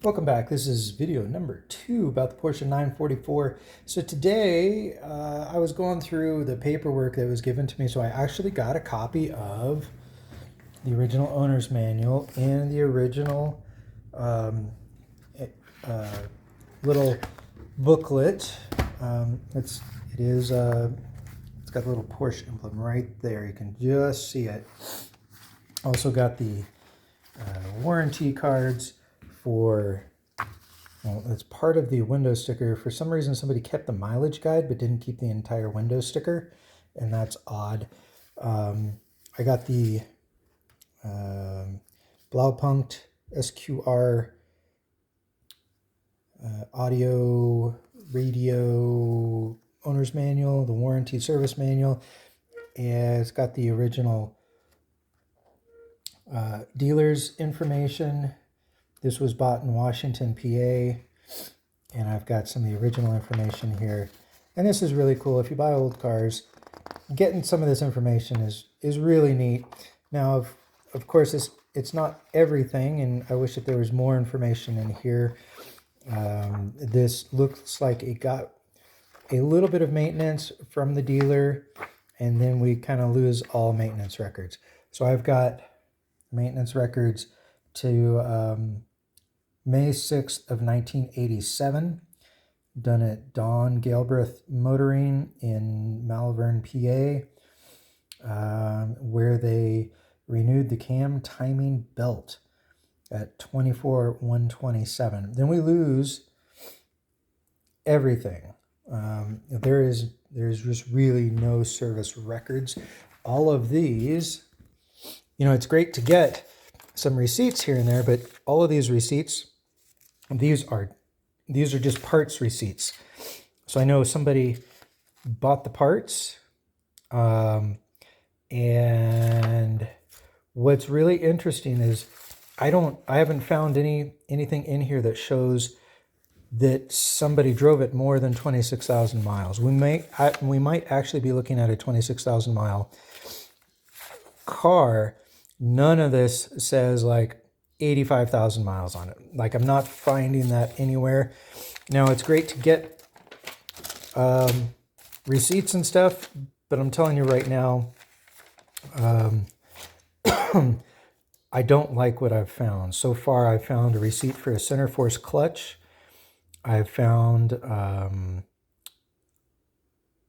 Welcome back. This is video number 2 about the Porsche 944. So today I was going through the paperwork that was given to me. So I actually got a copy of the original owner's manual and the original eh, uh, little booklet. It's got a little Porsche emblem right there. You can just see it. Also got the warranty cards for, well, it's part of the window sticker. For some reason, somebody kept the mileage guide but didn't keep the entire window sticker, and that's odd. I got the Blaupunkt SQR audio radio owner's manual, the warranty service manual, and it's got the original dealer's information. This was bought in Washington, PA, and I've got some of the original information here. And this is really cool. If you buy old cars, getting some of this information is really neat. Now, of course, it's not everything, and I wish that there was more information in here. This looks like it got a little bit of maintenance from the dealer, and then we kind of lose all maintenance records. So I've got maintenance records to May 6th of 1987, done at Dawn Galbraith Motoring in Malvern, PA, where they renewed the cam timing belt at 24/127. Then we lose everything. There's just really no service records. All of these, it's great to get some receipts here and there, but all of these receipts, these are just parts receipts. So I know somebody bought the parts, and what's really interesting is I haven't found anything in here that shows that somebody drove it more than 26,000 miles. We might actually be looking at a 26,000 mile car. None of this says like 85,000 miles on it. Like, I'm not finding that anywhere. Now, it's great to get receipts and stuff, but I'm telling you right now, I don't like what I've found. So far, I've found a receipt for a center force clutch. I've found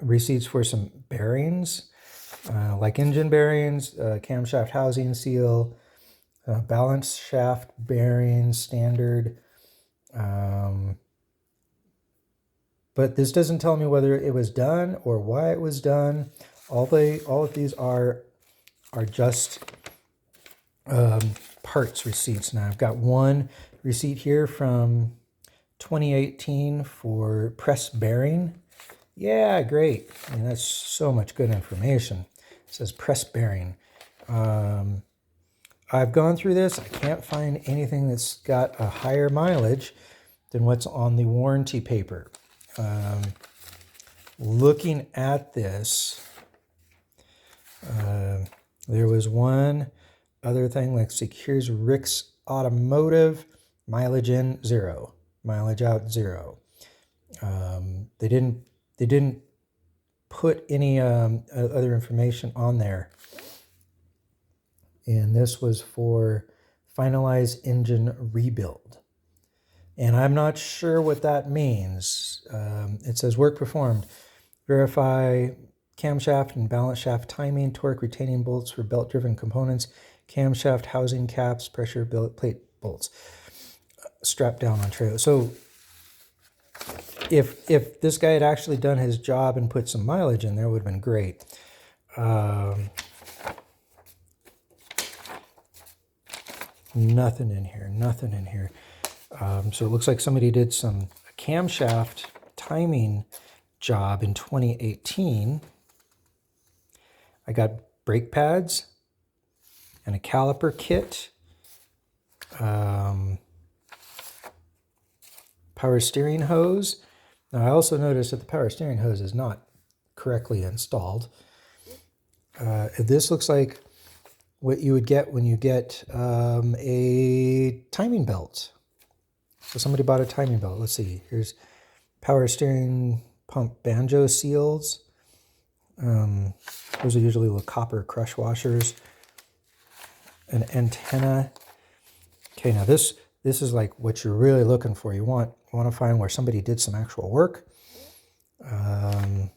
receipts for some bearings, like engine bearings, camshaft housing seal, balance shaft bearings, standard. But this doesn't tell me whether it was done or why it was done. All of these are just parts receipts. Now I've got one receipt here from 2018 for press bearing. Yeah, great. I mean, that's so much good information. It says press bearing. I've gone through this. I can't find anything that's got a higher mileage than what's on the warranty paper. Looking at this, there was one other thing, like, here's Rick's Automotive, mileage in 0, mileage out 0. They didn't put any other information on there. And this was for finalized engine rebuild. And I'm not sure what that means. It says work performed. Verify camshaft and balance shaft timing, torque retaining bolts for belt-driven components, camshaft housing caps, pressure plate bolts, strapped down on trailer. So if this guy had actually done his job and put some mileage in there, it would have been great. Nothing in here. So it looks like somebody did some camshaft timing job in 2018. I got brake pads and a caliper kit, power steering hose. Now, I also noticed that the power steering hose is not correctly installed. This looks like what you would get when you get a timing belt. So somebody bought a timing belt. Let's see. Here's power steering pump banjo seals. Those are usually little copper crush washers. An antenna. Okay, now this is like what you're really looking for. You want to find where somebody did some actual work. The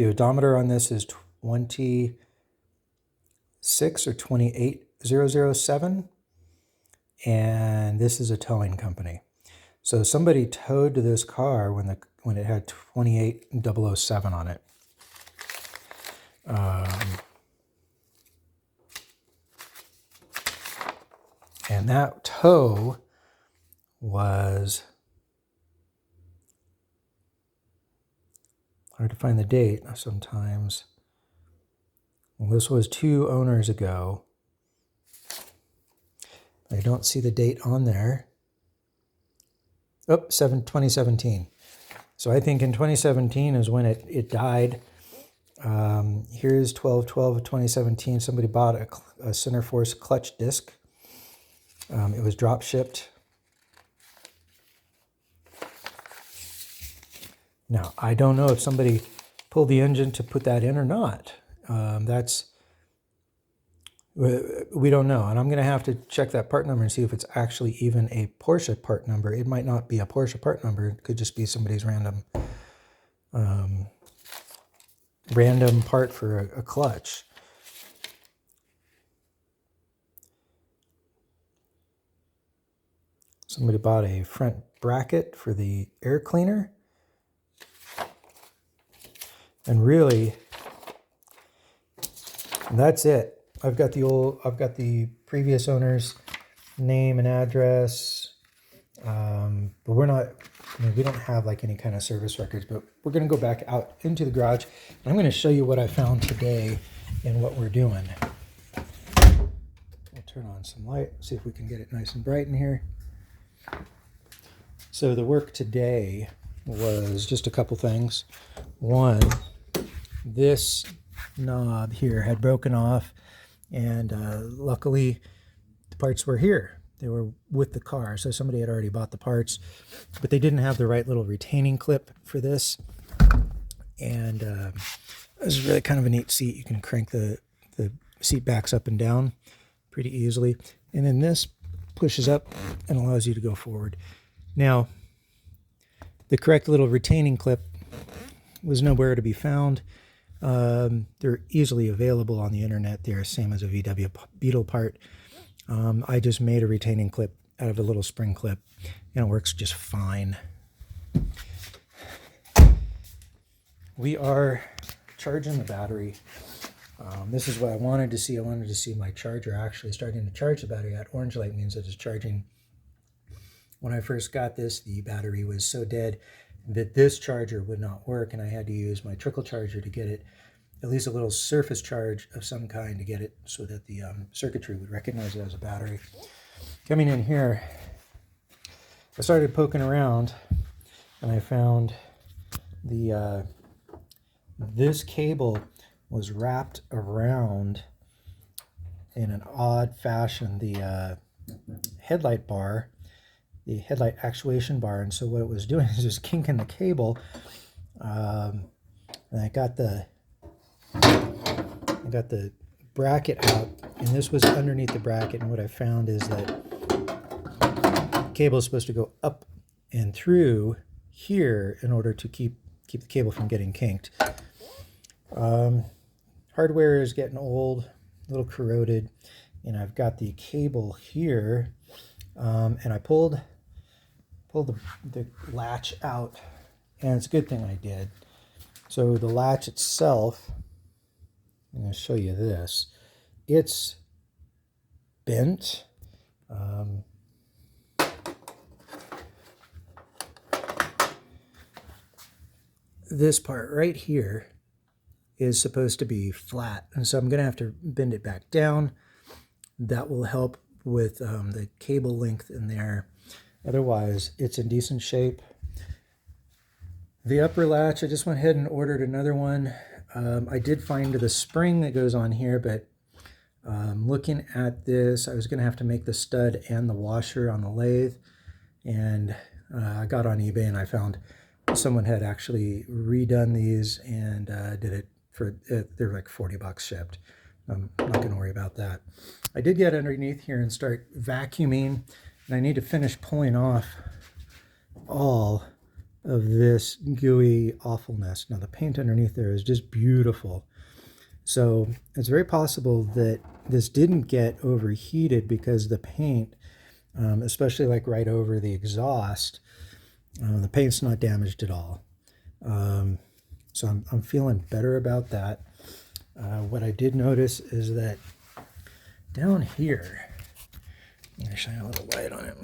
odometer on this is 26 or 28007, and this is a towing company. So somebody towed to this car when it had 28007 on it. And that tow was, hard to find the date sometimes. Well, this was 2 owners ago. I don't see the date on there. Oh, 2017. So I think in 2017 is when it died. Here's 12/12 of 2017. Somebody bought a center force clutch disc. It was drop shipped. Now, I don't know if somebody pulled the engine to put that in or not. We don't know. And I'm going to have to check that part number and see if it's actually even a Porsche part number. It might not be a Porsche part number. It could just be somebody's random part for a clutch. Somebody bought a front bracket for the air cleaner. And really, that's it. I've got the previous owner's name and address, but we don't have like any kind of service records, but we're going to go back out into the garage and I'm going to show you what I found today and what we're doing. We'll turn on some light, see if we can get it nice and bright in here. So the work today was just a couple things. One, this knob here had broken off, and luckily the parts were here. They were with the car, so somebody had already bought the parts, but they didn't have the right little retaining clip for this. And this is really kind of a neat seat. You can crank the seat backs up and down pretty easily, and then this pushes up and allows you to go forward. Now, the correct little retaining clip was nowhere to be found. They're easily available on the internet. They're the same as a VW Beetle part. I just made a retaining clip out of a little spring clip, and it works just fine. We are charging the battery. This is what I wanted to see. I wanted to see my charger actually starting to charge the battery. That orange light means it is charging. When I first got this, the battery was so dead that this charger would not work, and I had to use my trickle charger to get it at least a little surface charge of some kind to get it so that the circuitry would recognize it as a battery. Coming in here, I started poking around and I found this cable was wrapped around in an odd fashion the headlight bar, the headlight actuation bar. And so what it was doing is just kinking the cable. And I got the bracket out, and this was underneath the bracket. And what I found is that the cable is supposed to go up and through here in order to keep the cable from getting kinked. Hardware is getting old, a little corroded, and I've got the cable here, and I pulled the latch out, and it's a good thing I did. So the latch itself, I'm going to show you this. It's bent. This part right here is supposed to be flat, and so I'm going to have to bend it back down. That will help with the cable length in there. Otherwise, it's in decent shape. The upper latch, I just went ahead and ordered another one. I did find the spring that goes on here, but looking at this, I was going to have to make the stud and the washer on the lathe. and I got on eBay and I found someone had actually redone these and did it for, they're like 40 bucks shipped. I'm not going to worry about that. I did get underneath here and start vacuuming, and I need to finish pulling off all of this gooey awfulness. Now the paint underneath there is just beautiful. So it's very possible that this didn't get overheated because the paint, especially like right over the exhaust, the paint's not damaged at all. So I'm feeling better about that. What I did notice is that down here, I'm going to shine a little light on it.